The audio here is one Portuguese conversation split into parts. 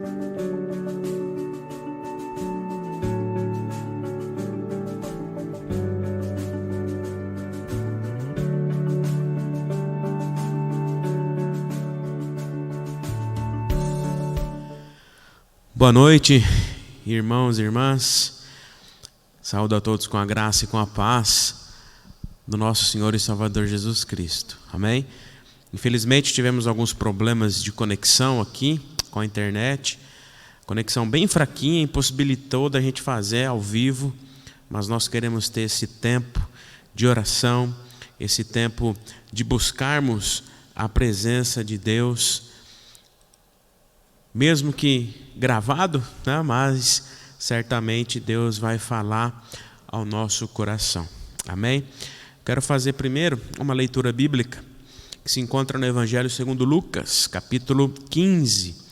Boa noite, irmãos e irmãs. Saúdo a todos com a graça e com a paz do nosso Senhor e Salvador Jesus Cristo. Amém? Infelizmente tivemos alguns problemas de conexão aqui com a internet. Conexão bem fraquinha, impossibilitou da gente fazer ao vivo, mas nós queremos ter esse tempo de oração, esse tempo de buscarmos a presença de Deus, mesmo que gravado, né? Mas certamente Deus vai falar ao nosso coração. Amém? Quero fazer primeiro uma leitura bíblica que se encontra no Evangelho segundo Lucas, capítulo 15,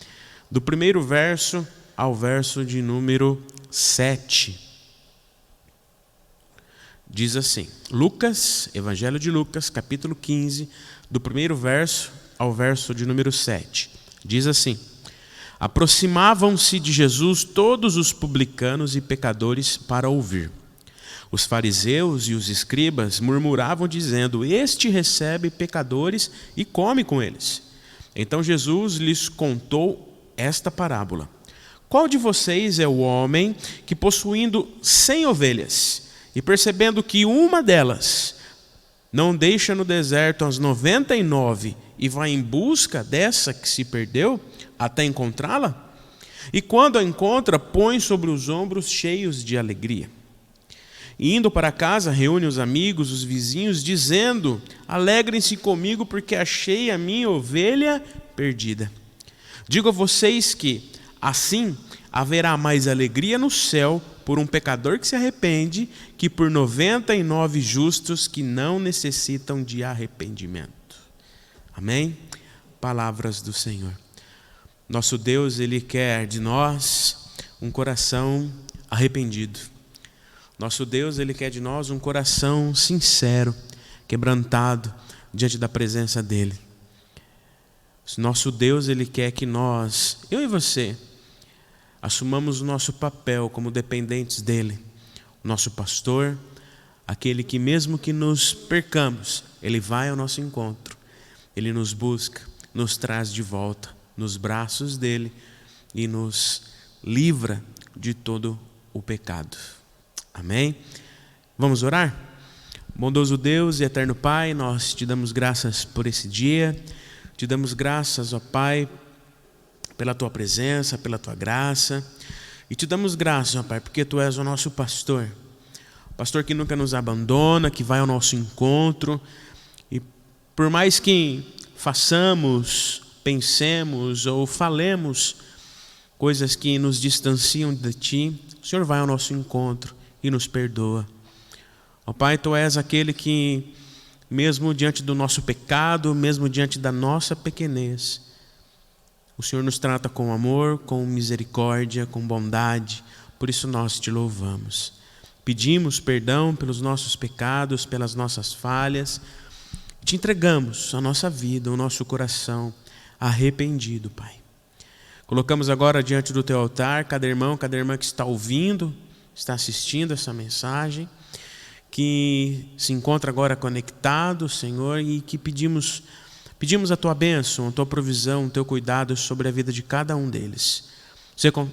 do primeiro verso ao verso de número 7. Diz assim, Evangelho de Lucas, capítulo 15, do primeiro verso ao verso de número 7. Diz assim: aproximavam-se de Jesus todos os publicanos e pecadores para ouvir. Os fariseus e os escribas murmuravam dizendo: este recebe pecadores e come com eles. Então Jesus lhes contou esta parábola: qual de vocês é o homem que, possuindo 100 ovelhas, e percebendo que uma delas não deixa no deserto as 99 e vai em busca dessa que se perdeu até encontrá-la? E quando a encontra, põe sobre os ombros cheios de alegria. E indo para casa, reúne os amigos, os vizinhos, dizendo: alegrem-se comigo, porque achei a minha ovelha perdida. Digo a vocês que, assim, haverá mais alegria no céu por um pecador que se arrepende, que por 99 justos que não necessitam de arrependimento. Amém? Palavras do Senhor. Nosso Deus, Ele quer de nós um coração arrependido. Nosso Deus, Ele quer de nós um coração sincero, quebrantado diante da presença dEle. Nosso Deus, Ele quer que nós, eu e você, assumamos o nosso papel como dependentes dEle. O nosso pastor, aquele que mesmo que nos percamos, Ele vai ao nosso encontro. Ele nos busca, nos traz de volta nos braços dele e nos livra de todo o pecado. Amém? Vamos orar? Bondoso Deus e eterno Pai, nós te damos graças por esse dia, te damos graças, ó Pai, pela tua presença, pela tua graça, e te damos graças, ó Pai, porque tu és o nosso pastor, pastor que nunca nos abandona, que vai ao nosso encontro, e por mais que façamos, pensemos ou falemos coisas que nos distanciam de Ti, o Senhor vai ao nosso encontro e nos perdoa. Ó Pai, Tu és aquele que, mesmo diante do nosso pecado, mesmo diante da nossa pequenez, o Senhor nos trata com amor, com misericórdia, com bondade. Por isso nós Te louvamos. Pedimos perdão pelos nossos pecados, pelas nossas falhas. Te entregamos a nossa vida, o nosso coração arrependido, Pai. Colocamos agora diante do Teu altar cada irmão, cada irmã que está ouvindo, está assistindo essa mensagem, que se encontra agora conectado, Senhor, e que pedimos a Tua bênção, a Tua provisão, o Teu cuidado sobre a vida de cada um deles.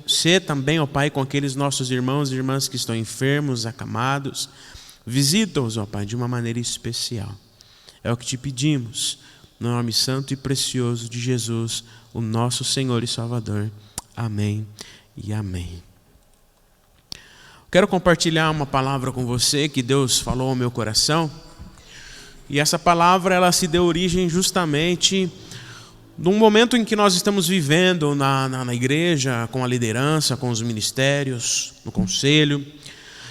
Sê também, ó Pai, com aqueles nossos irmãos e irmãs que estão enfermos, acamados. Visita-os, ó Pai, de uma maneira especial. É o que Te pedimos, no nome santo e precioso de Jesus, o nosso Senhor e Salvador. Amém e amém. Quero compartilhar uma palavra com você que Deus falou ao meu coração. E essa palavra, ela se deu origem justamente num momento em que nós estamos vivendo na igreja, com a liderança, com os ministérios, no conselho.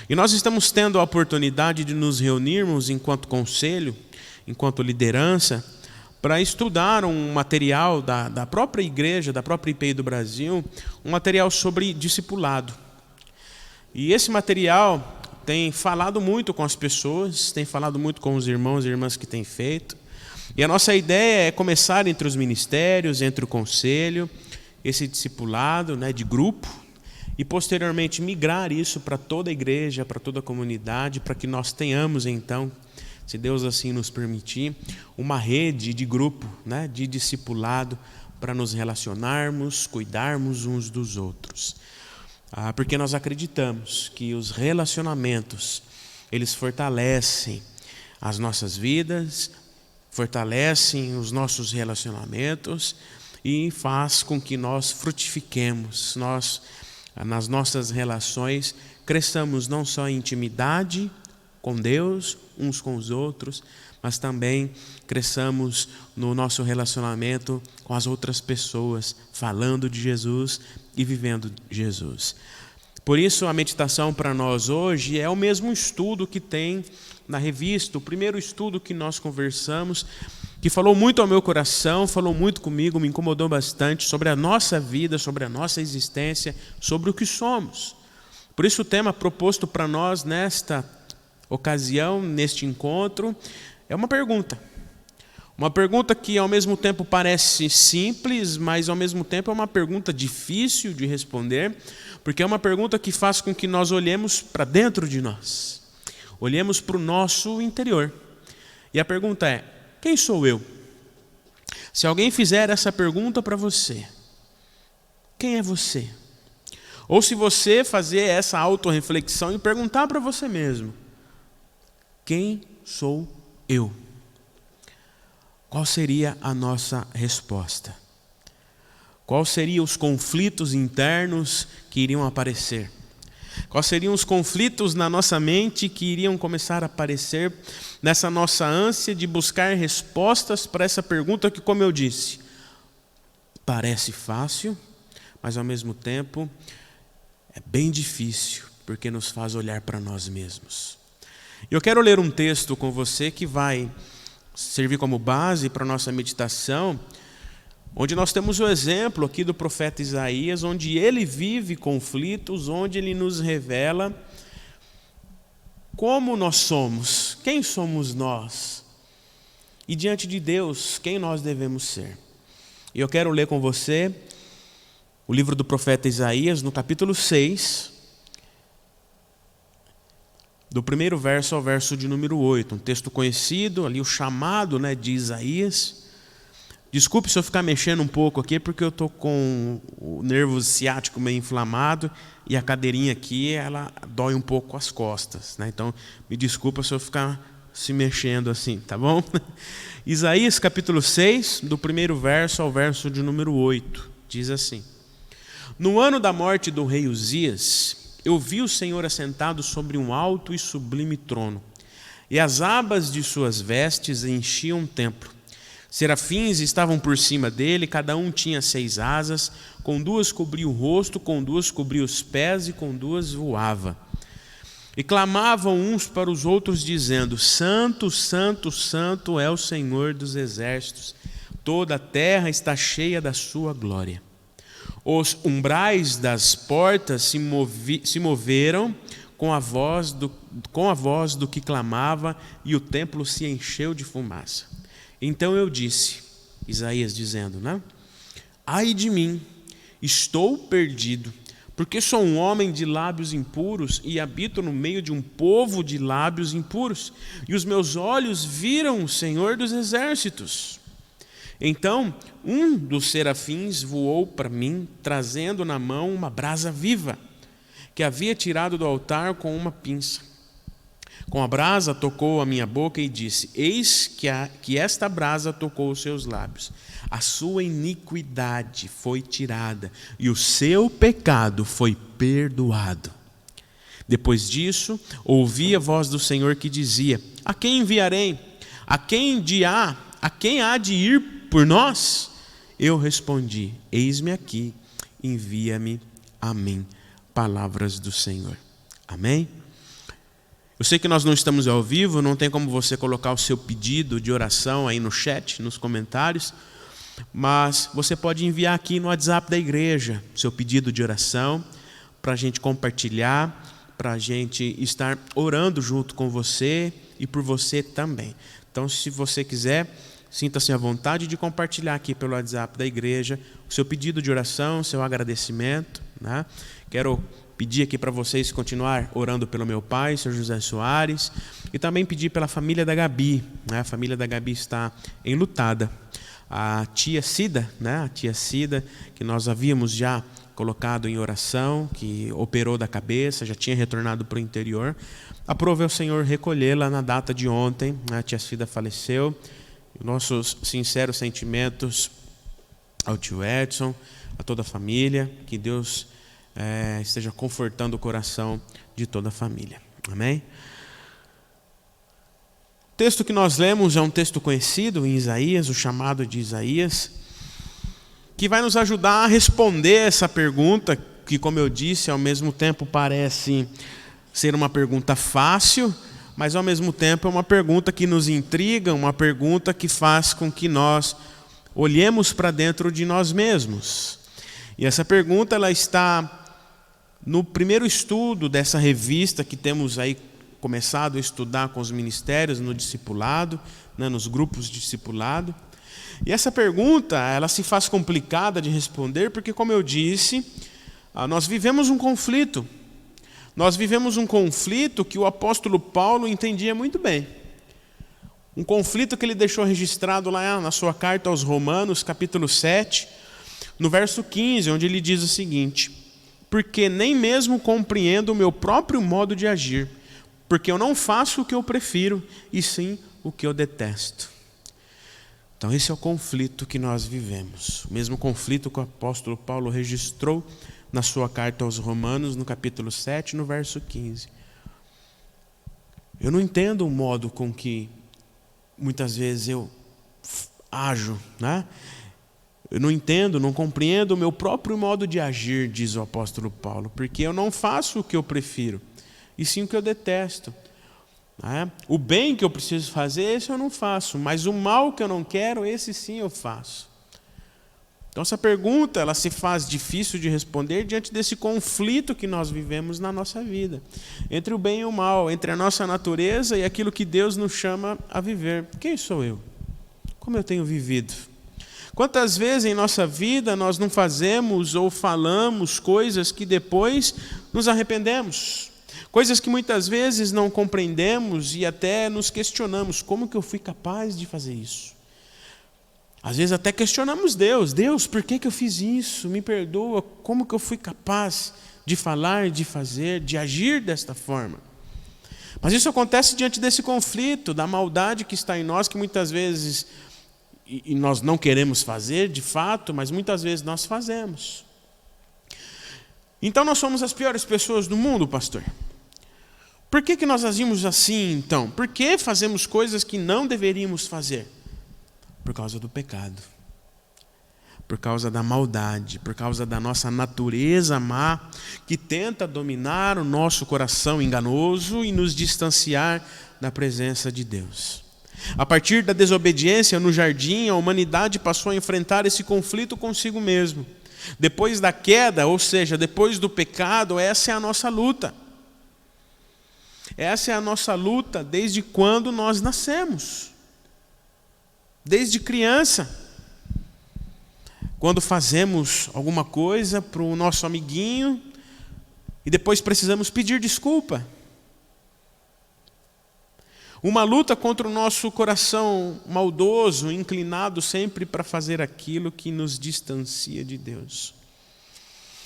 E nós estamos tendo a oportunidade de nos reunirmos enquanto conselho, enquanto liderança, para estudar um material da própria igreja, da própria IPI do Brasil, um material sobre discipulado. E esse material tem falado muito com as pessoas, tem falado muito com os irmãos e irmãs que têm feito. E a nossa ideia é começar entre os ministérios, entre o conselho, esse discipulado, né, de grupo, e posteriormente migrar isso para toda a igreja, para toda a comunidade, para que nós tenhamos então, se Deus assim nos permitir, uma rede de grupo, né, de discipulado, para nos relacionarmos, cuidarmos uns dos outros. Porque nós acreditamos que os relacionamentos, eles fortalecem as nossas vidas, fortalecem os nossos relacionamentos e faz com que nós frutifiquemos, nós, nas nossas relações, cresçamos não só em intimidade com Deus, uns com os outros, mas também cresçamos no nosso relacionamento com as outras pessoas, falando de Jesus e vivendo Jesus. Por isso a meditação para nós hoje é o mesmo estudo que tem na revista, o primeiro estudo que nós conversamos, que falou muito ao meu coração, falou muito comigo, me incomodou bastante sobre a nossa vida, sobre a nossa existência, sobre o que somos. Por isso o tema proposto para nós nesta ocasião, neste encontro, é uma pergunta. Uma pergunta que ao mesmo tempo parece simples, mas ao mesmo tempo é uma pergunta difícil de responder, porque é uma pergunta que faz com que nós olhemos para dentro de nós, olhemos para o nosso interior. E a pergunta é: quem sou eu? Se alguém fizer essa pergunta para você, quem é você? Ou se você fazer essa autorreflexão e perguntar para você mesmo: quem sou eu? Qual seria a nossa resposta? Quais seriam os conflitos internos que iriam aparecer? Quais seriam os conflitos na nossa mente que iriam começar a aparecer nessa nossa ânsia de buscar respostas para essa pergunta que, como eu disse, parece fácil, mas ao mesmo tempo é bem difícil, porque nos faz olhar para nós mesmos. Eu quero ler um texto com você que vai servir como base para a nossa meditação, onde nós temos o exemplo aqui do profeta Isaías, onde ele vive conflitos, onde ele nos revela como nós somos, quem somos nós, e diante de Deus, quem nós devemos ser. E eu quero ler com você o livro do profeta Isaías, no capítulo 6, do primeiro verso ao verso de número 8, um texto conhecido, ali o chamado, né, de Isaías. Desculpe se eu ficar mexendo um pouco aqui, porque eu estou com o nervo ciático meio inflamado e a cadeirinha aqui, ela dói um pouco as costas, né? Então, me desculpa se eu ficar se mexendo assim, tá bom? Isaías capítulo 6, do primeiro verso ao verso de número 8, diz assim: No ano da morte do rei Uzias, eu vi o Senhor assentado sobre um alto e sublime trono, e as abas de suas vestes enchiam o templo. Serafins estavam por cima dele, cada um tinha 6 asas, com 2 cobria o rosto, com 2 cobria os pés e com 2 voava. E clamavam uns para os outros, dizendo: Santo, Santo, Santo é o Senhor dos exércitos, toda a terra está cheia da sua glória. Os umbrais das portas se moveram com a voz do que clamava, e o templo se encheu de fumaça. Então eu disse, Isaías dizendo, né? Ai de mim, estou perdido, porque sou um homem de lábios impuros e habito no meio de um povo de lábios impuros, e os meus olhos viram o Senhor dos exércitos. Então um dos serafins voou para mim, trazendo na mão uma brasa viva, que havia tirado do altar com uma pinça. Com a brasa tocou a minha boca e disse: Eis que esta brasa tocou os seus lábios. A sua iniquidade foi tirada e o seu pecado foi perdoado. Depois disso, ouvi a voz do Senhor que dizia: A quem enviarei? A quem há de ir por nós? Eu respondi: Eis-me aqui, envia-me a mim. Palavras do Senhor. Amém? Eu sei que nós não estamos ao vivo, não tem como você colocar o seu pedido de oração aí no chat, nos comentários, mas você pode enviar aqui no WhatsApp da igreja seu pedido de oração para a gente compartilhar, para a gente estar orando junto com você e por você também. Então, se você quiser, sinta-se à vontade de compartilhar aqui pelo WhatsApp da igreja o seu pedido de oração, o seu agradecimento, né? Quero pedir aqui para vocês continuar orando pelo meu pai, Sr. José Soares, e também pedir pela família da Gabi, né? A família da Gabi está enlutada. A tia Cida, né? A tia Cida, que nós havíamos já colocado em oração, que operou da cabeça, já tinha retornado para o interior. Aprove ao Senhor recolhê-la na data de ontem. A tia Cida faleceu. Nossos sinceros sentimentos ao tio Edson, a toda a família. Que Deus esteja confortando o coração de toda a família. Amém? O texto que nós lemos é um texto conhecido em Isaías, o chamado de Isaías, que vai nos ajudar a responder essa pergunta, que, como eu disse, ao mesmo tempo parece ser uma pergunta fácil, mas ao mesmo tempo é uma pergunta que nos intriga, uma pergunta que faz com que nós olhemos para dentro de nós mesmos. E essa pergunta ela está no primeiro estudo dessa revista que temos aí começado a estudar com os ministérios no discipulado, né, nos grupos de discipulado. E essa pergunta ela se faz complicada de responder porque, como eu disse, nós vivemos um conflito. Nós vivemos um conflito que o apóstolo Paulo entendia muito bem. Um conflito que ele deixou registrado lá na sua carta aos Romanos, capítulo 7, no verso 15, onde ele diz o seguinte: porque nem mesmo compreendo o meu próprio modo de agir, porque eu não faço o que eu prefiro, e sim o que eu detesto. Então esse é o conflito que nós vivemos. O mesmo conflito que o apóstolo Paulo registrou na sua carta aos Romanos, no capítulo 7, no verso 15. Eu não entendo o modo com que muitas vezes eu ajo, né? Eu não entendo, não compreendo o meu próprio modo de agir, diz o apóstolo Paulo, porque eu não faço o que eu prefiro, e sim o que eu detesto. O bem que eu preciso fazer, esse eu não faço, mas o mal que eu não quero, esse sim eu faço. Então essa pergunta ela se faz difícil de responder diante desse conflito que nós vivemos na nossa vida, entre o bem e o mal, entre a nossa natureza e aquilo que Deus nos chama a viver. Quem sou eu? Como eu tenho vivido? Quantas vezes em nossa vida nós não fazemos ou falamos coisas que depois nos arrependemos? Coisas que muitas vezes não compreendemos e até nos questionamos. Como que eu fui capaz de fazer isso? Às vezes até questionamos Deus. Deus, por que eu fiz isso? Me perdoa. Como que eu fui capaz de falar, de fazer, de agir desta forma? Mas isso acontece diante desse conflito, da maldade que está em nós, que muitas vezes e nós não queremos fazer, de fato, mas muitas vezes nós fazemos. Então nós somos as piores pessoas do mundo, pastor. Por que nós agimos assim, então? Por que fazemos coisas que não deveríamos fazer? Por causa do pecado. Por causa da maldade, por causa da nossa natureza má, que tenta dominar o nosso coração enganoso e nos distanciar da presença de Deus. A partir da desobediência no jardim, a humanidade passou a enfrentar esse conflito consigo mesmo. Depois da queda, ou seja, depois do pecado, essa é a nossa luta. Essa é a nossa luta desde quando nós nascemos. Desde criança. Quando fazemos alguma coisa para o nosso amiguinho e depois precisamos pedir desculpa. Uma luta contra o nosso coração maldoso, inclinado sempre para fazer aquilo que nos distancia de Deus.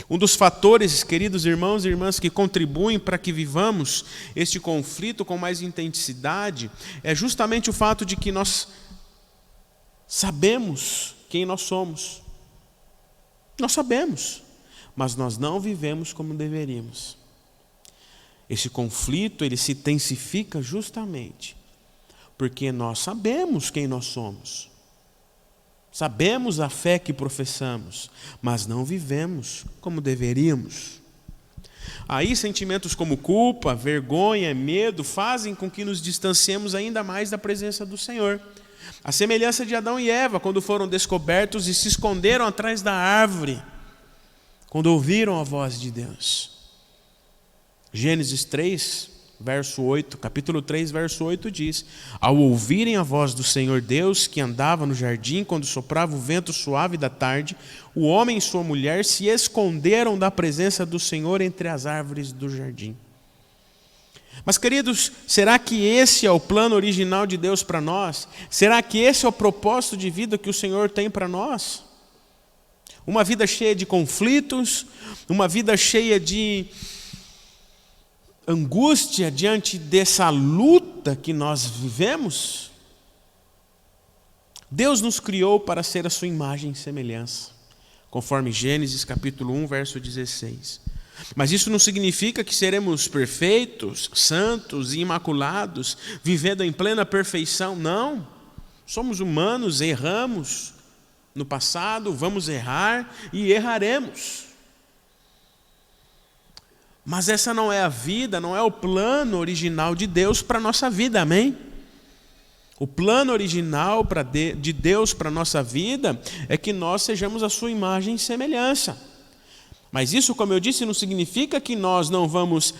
Um dos fatores, queridos irmãos e irmãs, que contribuem para que vivamos este conflito com mais intensidade, é justamente o fato de que nós sabemos quem nós somos. Nós sabemos, mas nós não vivemos como deveríamos. Esse conflito, ele se intensifica justamente porque nós sabemos quem nós somos. Sabemos a fé que professamos, mas não vivemos como deveríamos. Aí sentimentos como culpa, vergonha, medo fazem com que nos distanciemos ainda mais da presença do Senhor. A semelhança de Adão e Eva, quando foram descobertos e se esconderam atrás da árvore, quando ouviram a voz de Deus. Gênesis 3, verso 8, capítulo 3, verso 8 diz: ao ouvirem a voz do Senhor Deus, que andava no jardim quando soprava o vento suave da tarde, o homem e sua mulher se esconderam da presença do Senhor entre as árvores do jardim. Mas, queridos, será que esse é o plano original de Deus para nós? Será que esse é o propósito de vida que o Senhor tem para nós? Uma vida cheia de conflitos, uma vida cheia de angústia diante dessa luta que nós vivemos? Deus nos criou para ser a sua imagem e semelhança, conforme Gênesis capítulo 1, verso 16. Mas isso não significa que seremos perfeitos, santos e imaculados, vivendo em plena perfeição, não. Somos humanos, erramos no passado, vamos errar e erraremos. Mas essa não é a vida, não é o plano original de Deus para a nossa vida, amém? O plano original de Deus para a nossa vida é que nós sejamos a sua imagem e semelhança. Mas isso, como eu disse, não significa que nós não vamos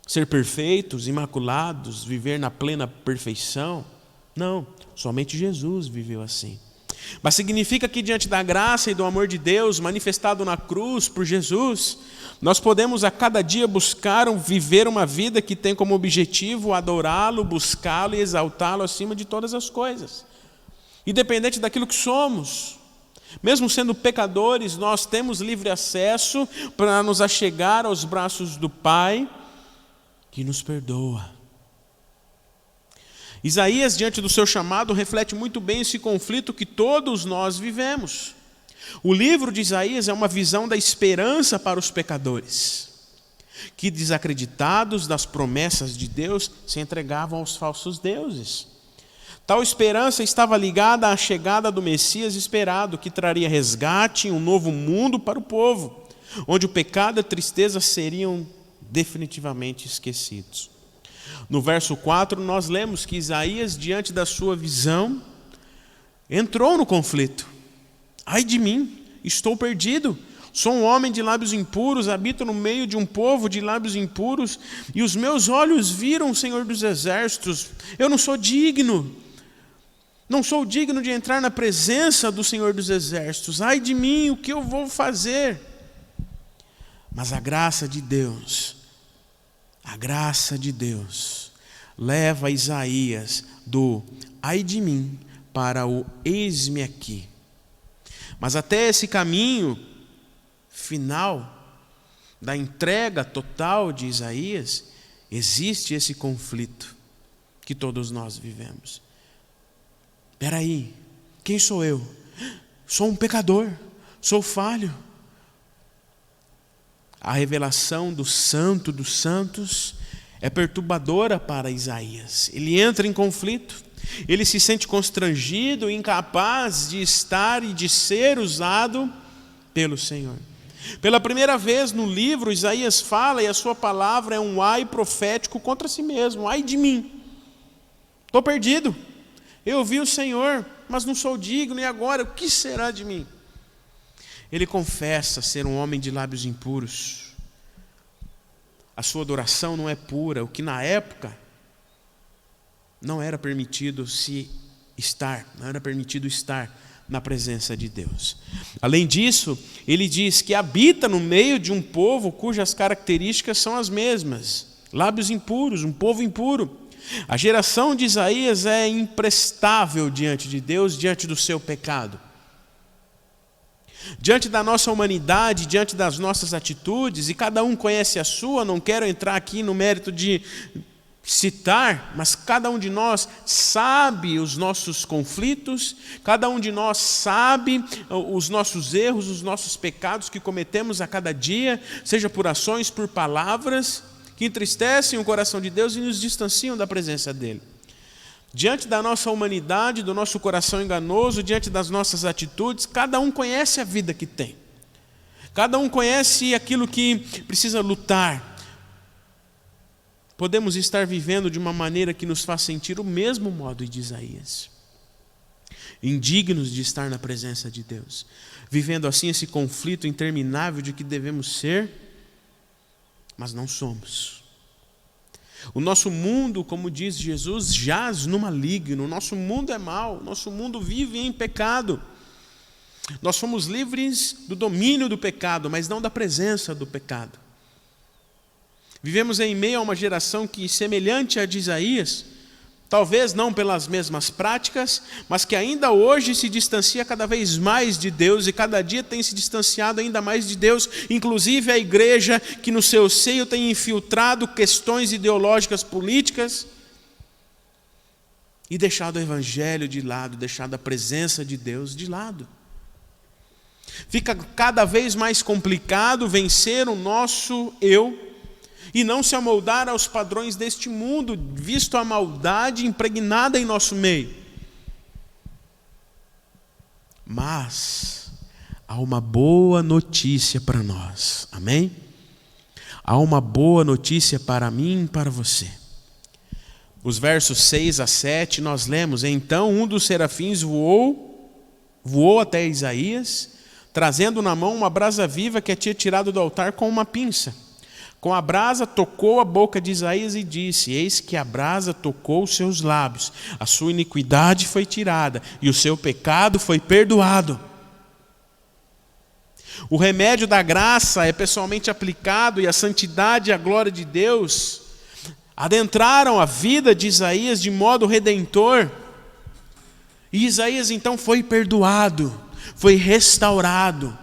ser perfeitos, imaculados, viver na plena perfeição. Não, somente Jesus viveu assim. Mas significa que diante da graça e do amor de Deus manifestado na cruz por Jesus, nós podemos a cada dia buscar viver uma vida que tem como objetivo adorá-lo, buscá-lo e exaltá-lo acima de todas as coisas. Independente daquilo que somos, mesmo sendo pecadores, nós temos livre acesso para nos achegar aos braços do Pai, que nos perdoa. Isaías, diante do seu chamado, reflete muito bem esse conflito que todos nós vivemos. O livro de Isaías é uma visão da esperança para os pecadores, que desacreditados das promessas de Deus, se entregavam aos falsos deuses. Tal esperança estava ligada à chegada do Messias esperado, que traria resgate e um novo mundo para o povo, onde o pecado e a tristeza seriam definitivamente esquecidos. No verso 4, nós lemos que Isaías, diante da sua visão, entrou no conflito. Ai de mim, estou perdido. Sou um homem de lábios impuros, habito no meio de um povo de lábios impuros, e os meus olhos viram o Senhor dos Exércitos. Eu não sou digno. Não sou digno de entrar na presença do Senhor dos Exércitos. Ai de mim, o que eu vou fazer? Mas a graça de Deus leva Isaías do ai de mim para o eis-me aqui. Mas até esse caminho final da entrega total de Isaías, existe esse conflito que todos nós vivemos. Espera aí, quem sou eu? Sou um pecador, sou falho. A revelação do Santo dos Santos é perturbadora para Isaías. Ele entra em conflito, ele se sente constrangido, incapaz de estar e de ser usado pelo Senhor. Pela primeira vez no livro, Isaías fala e a sua palavra é um ai profético contra si mesmo. Ai de mim, estou perdido. Eu ouvi o Senhor, mas não sou digno, e agora o que será de mim? Ele confessa ser um homem de lábios impuros. A sua adoração não é pura, o que na época não era permitido não era permitido estar na presença de Deus. Além disso, ele diz que habita no meio de um povo cujas características são as mesmas. Lábios impuros, um povo impuro. A geração de Isaías é imprestável diante de Deus, diante do seu pecado. Diante da nossa humanidade, diante das nossas atitudes, e cada um conhece a sua, não quero entrar aqui no mérito de citar, mas cada um de nós sabe os nossos conflitos, cada um de nós sabe os nossos erros, os nossos pecados que cometemos a cada dia, seja por ações, por palavras, que entristecem o coração de Deus e nos distanciam da presença dEle. Diante da nossa humanidade, do nosso coração enganoso, diante das nossas atitudes, cada um conhece a vida que tem. Cada um conhece aquilo que precisa lutar. Podemos estar vivendo de uma maneira que nos faz sentir o mesmo modo de Isaías. Indignos de estar na presença de Deus. Vivendo assim esse conflito interminável de que devemos ser, mas não somos. O nosso mundo, como diz Jesus, jaz no maligno. O nosso mundo é mau, o nosso mundo vive em pecado. Nós somos livres do domínio do pecado, mas não da presença do pecado. Vivemos em meio a uma geração que, semelhante à de Isaías, talvez não pelas mesmas práticas, mas que ainda hoje se distancia cada vez mais de Deus e cada dia tem se distanciado ainda mais de Deus, inclusive a igreja que no seu seio tem infiltrado questões ideológicas políticas e deixado o evangelho de lado, deixado a presença de Deus de lado. Fica cada vez mais complicado vencer o nosso eu e não se amoldar aos padrões deste mundo, visto a maldade impregnada em nosso meio. Mas há uma boa notícia para nós, amém? Há uma boa notícia para mim e para você. Os versos 6 a 7 nós lemos: então um dos serafins voou até Isaías, trazendo na mão uma brasa viva que tinha tirado do altar com uma pinça. Com a brasa tocou a boca de Isaías e disse: eis que a brasa tocou os seus lábios, a sua iniquidade foi tirada e o seu pecado foi perdoado. O remédio da graça é pessoalmente aplicado e a santidade e a glória de Deus adentraram a vida de Isaías de modo redentor. E Isaías então foi perdoado, foi restaurado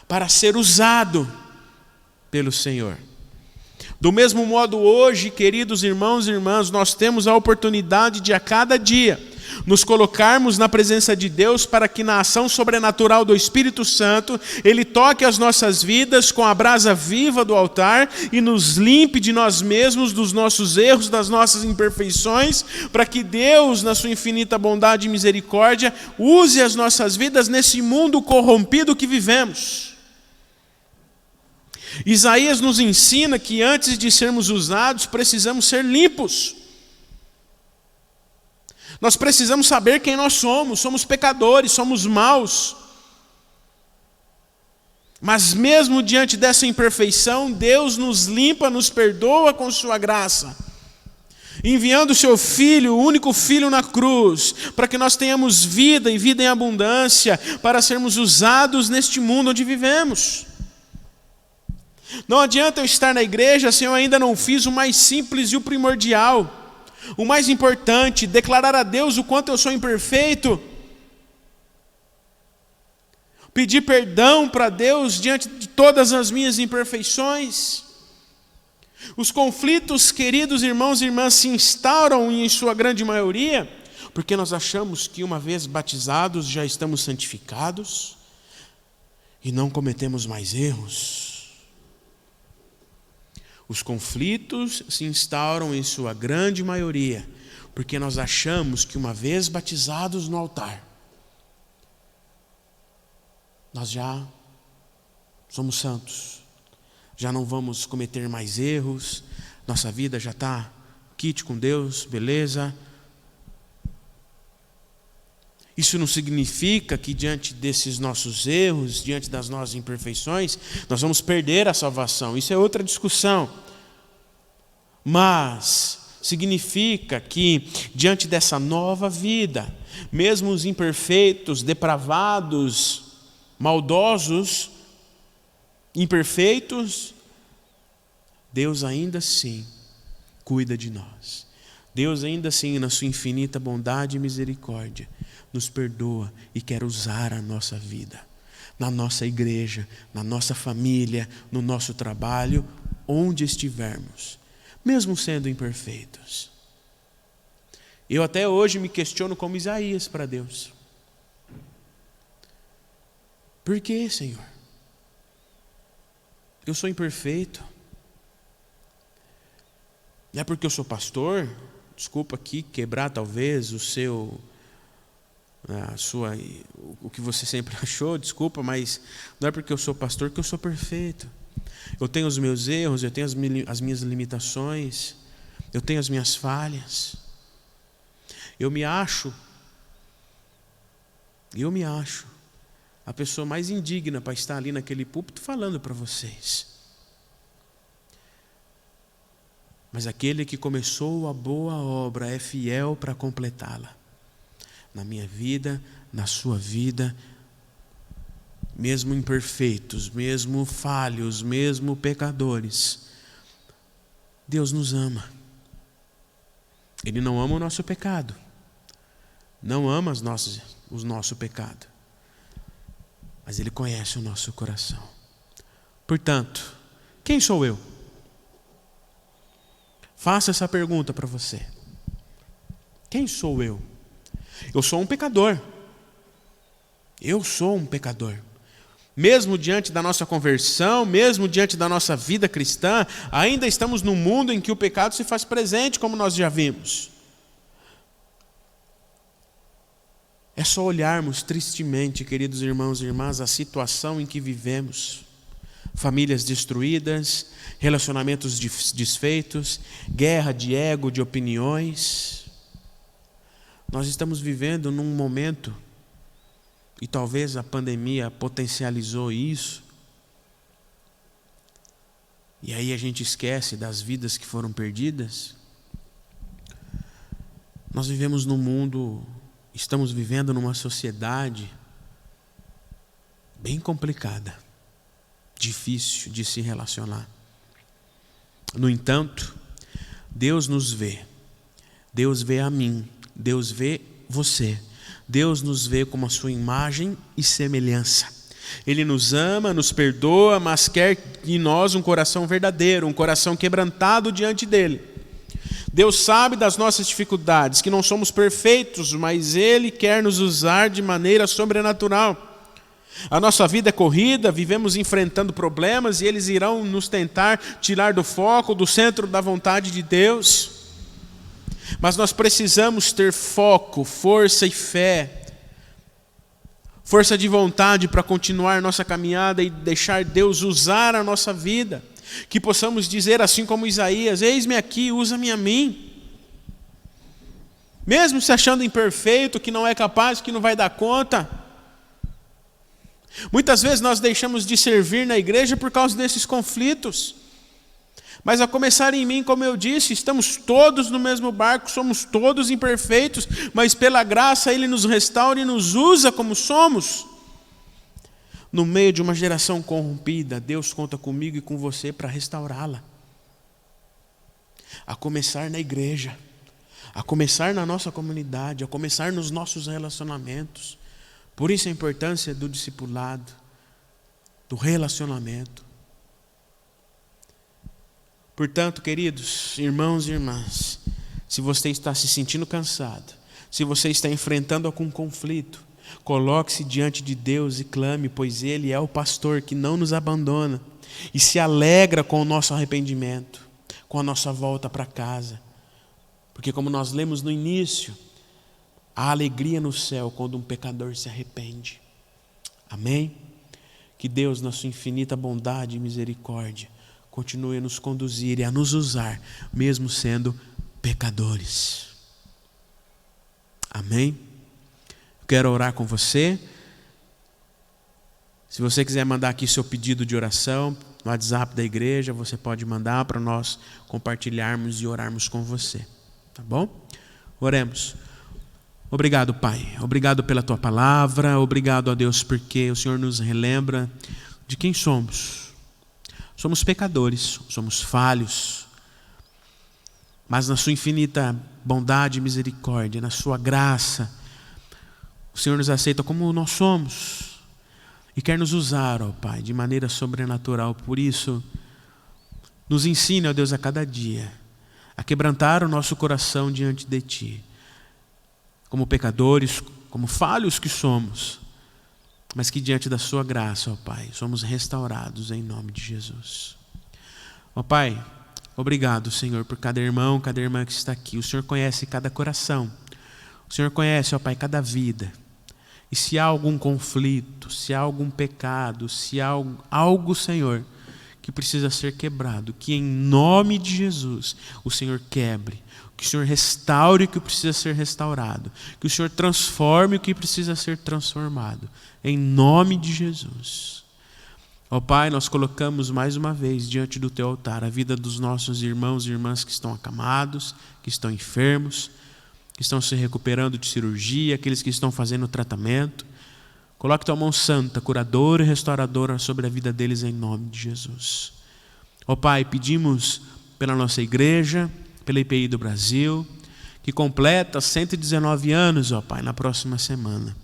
para ser usado pelo Senhor. Do mesmo modo, hoje, queridos irmãos e irmãs, nós temos a oportunidade de a cada dia nos colocarmos na presença de Deus para que na ação sobrenatural do Espírito Santo Ele toque as nossas vidas com a brasa viva do altar e nos limpe de nós mesmos, dos nossos erros, das nossas imperfeições, para que Deus, na sua infinita bondade e misericórdia, use as nossas vidas nesse mundo corrompido que vivemos. Isaías nos ensina que antes de sermos usados, precisamos ser limpos. Nós precisamos saber quem nós somos pecadores, somos maus. Mas mesmo diante dessa imperfeição, Deus nos limpa, nos perdoa com sua graça, enviando o seu Filho, o único Filho na cruz, para que nós tenhamos vida e vida em abundância, para sermos usados neste mundo onde vivemos. Não adianta eu estar na igreja se eu ainda não fiz o mais simples e o primordial, o mais importante, declarar a Deus o quanto eu sou imperfeito, pedir perdão para Deus diante de todas as minhas imperfeições. Os conflitos, queridos irmãos e irmãs, se instauram em sua grande maioria porque nós achamos que uma vez batizados já estamos santificados e não cometemos mais erros. Os conflitos se instauram em sua grande maioria porque nós achamos que uma vez batizados no altar, nós já somos santos, já não vamos cometer mais erros, nossa vida já está quite com Deus, beleza. Isso não significa que diante desses nossos erros, diante das nossas imperfeições, nós vamos perder a salvação. Isso é outra discussão. Mas significa que diante dessa nova vida, mesmo os imperfeitos, depravados, maldosos, imperfeitos, Deus ainda assim cuida de nós. Deus ainda assim, na sua infinita bondade e misericórdia, nos perdoa e quer usar a nossa vida, na nossa igreja, na nossa família, no nosso trabalho, onde estivermos, mesmo sendo imperfeitos. Eu até hoje me questiono como Isaías para Deus. Por que, Senhor? Eu sou imperfeito. Não é porque eu sou pastor? Desculpa aqui quebrar talvez o que você sempre achou, desculpa, mas não é porque eu sou pastor que eu sou perfeito. Eu tenho os meus erros, eu tenho as minhas limitações, eu tenho as minhas falhas. Eu me acho a pessoa mais indigna para estar ali naquele púlpito falando para vocês. mas aquele que começou a boa obra é fiel para completá-la. Na minha vida, na sua vida, mesmo imperfeitos, mesmo falhos, mesmo pecadores, Deus nos ama. Ele não ama o nosso pecado, não ama o nosso pecado, mas Ele conhece o nosso coração. Portanto, quem sou eu? Faça essa pergunta para você. Quem sou eu? Eu sou um pecador. Eu sou um pecador. Mesmo diante da nossa conversão, mesmo diante da nossa vida cristã, ainda estamos num mundo em que o pecado se faz presente, como nós já vimos. É só olharmos tristemente, queridos irmãos e irmãs, a situação em que vivemos. Famílias destruídas, relacionamentos desfeitos, guerra de ego, de opiniões. Nós estamos vivendo num momento, e talvez a pandemia potencializou isso, e aí a gente esquece das vidas que foram perdidas. Nós vivemos num mundo, estamos vivendo numa sociedade bem complicada, difícil de se relacionar. No entanto, Deus nos vê, Deus vê a mim, Deus vê você. Deus nos vê como a sua imagem e semelhança. Ele nos ama, nos perdoa, mas quer em nós um coração verdadeiro, um coração quebrantado diante dele. Deus sabe das nossas dificuldades, que não somos perfeitos, mas Ele quer nos usar de maneira sobrenatural. A nossa vida é corrida, vivemos enfrentando problemas e eles irão nos tentar tirar do foco, do centro da vontade de Deus. Mas nós precisamos ter foco, força e fé, força de vontade para continuar nossa caminhada e deixar Deus usar a nossa vida. Que possamos dizer assim como Isaías: eis-me aqui, usa-me a mim. Mesmo se achando imperfeito, que não é capaz, que não vai dar conta. Muitas vezes nós deixamos de servir na igreja por causa desses conflitos. Mas a começar em mim, como eu disse, estamos todos no mesmo barco, somos todos imperfeitos, mas pela graça Ele nos restaura e nos usa como somos. No meio de uma geração corrompida, Deus conta comigo e com você para restaurá-la. A começar na igreja, a começar na nossa comunidade, a começar nos nossos relacionamentos. Por isso a importância do discipulado, do relacionamento. Portanto, queridos irmãos e irmãs, se você está se sentindo cansado, se você está enfrentando algum conflito, coloque-se diante de Deus e clame, pois Ele é o pastor que não nos abandona e se alegra com o nosso arrependimento, com a nossa volta para casa. Porque como nós lemos no início, há alegria no céu quando um pecador se arrepende. Amém? Que Deus, na sua infinita bondade e misericórdia, continue a nos conduzir e a nos usar, mesmo sendo pecadores. Amém? Quero orar com você. Se você quiser mandar aqui seu pedido de oração no WhatsApp da igreja, você pode mandar para nós compartilharmos e orarmos com você. Tá bom? Oremos. Obrigado, Pai. Obrigado pela Tua palavra. Obrigado a Deus porque o Senhor nos relembra de quem somos. Somos pecadores, somos falhos, mas na sua infinita bondade e misericórdia, na sua graça, o Senhor nos aceita como nós somos e quer nos usar, ó Pai, de maneira sobrenatural. Por isso, nos ensina, ó Deus, a cada dia, a quebrantar o nosso coração diante de Ti, como pecadores, como falhos que somos, mas que diante da sua graça, ó Pai, somos restaurados em nome de Jesus. Ó Pai, obrigado, Senhor, por cada irmão, cada irmã que está aqui. O Senhor conhece cada coração. O Senhor conhece, ó Pai, cada vida. E se há algum conflito, se há algum pecado, se há algo, Senhor, que precisa ser quebrado, que em nome de Jesus o Senhor quebre, que o Senhor restaure o que precisa ser restaurado, que o Senhor transforme o que precisa ser transformado, em nome de Jesus. Ó Pai, nós colocamos mais uma vez diante do Teu altar a vida dos nossos irmãos e irmãs que estão acamados, que estão enfermos, que estão se recuperando de cirurgia, aqueles que estão fazendo tratamento. Coloque Tua mão santa, curadora e restauradora sobre a vida deles em nome de Jesus. Ó Pai, pedimos pela nossa igreja, pela IPI do Brasil, que completa 119 anos, ó Pai, na próxima semana.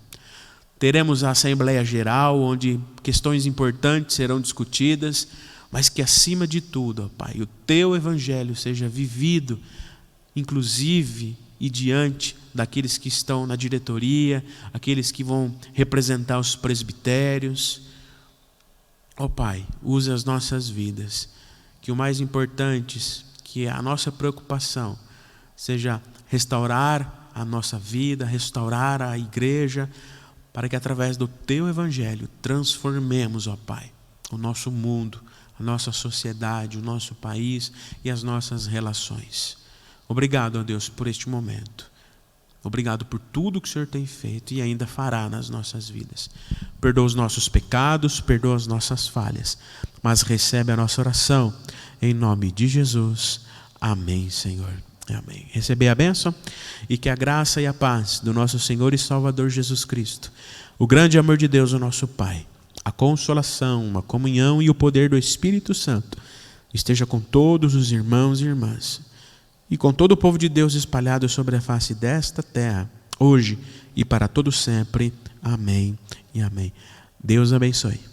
Teremos a Assembleia Geral, onde questões importantes serão discutidas, mas que acima de tudo, ó Pai, o Teu Evangelho seja vivido, inclusive e diante daqueles que estão na diretoria, aqueles que vão representar os presbitérios. Ó Pai, use as nossas vidas, que o mais importante, que a nossa preocupação seja restaurar a nossa vida, restaurar a igreja, para que através do Teu Evangelho transformemos, ó Pai, o nosso mundo, a nossa sociedade, o nosso país e as nossas relações. Obrigado, ó Deus, por este momento. Obrigado por tudo que o Senhor tem feito e ainda fará nas nossas vidas. Perdoa os nossos pecados, perdoa as nossas falhas, mas recebe a nossa oração em nome de Jesus. Amém, Senhor. Amém. Receber a bênção e que a graça e a paz do nosso Senhor e Salvador Jesus Cristo, o grande amor de Deus, o nosso Pai, a consolação, a comunhão e o poder do Espírito Santo esteja com todos os irmãos e irmãs e com todo o povo de Deus espalhado sobre a face desta terra, hoje e para todo sempre. Amém e amém. Deus abençoe.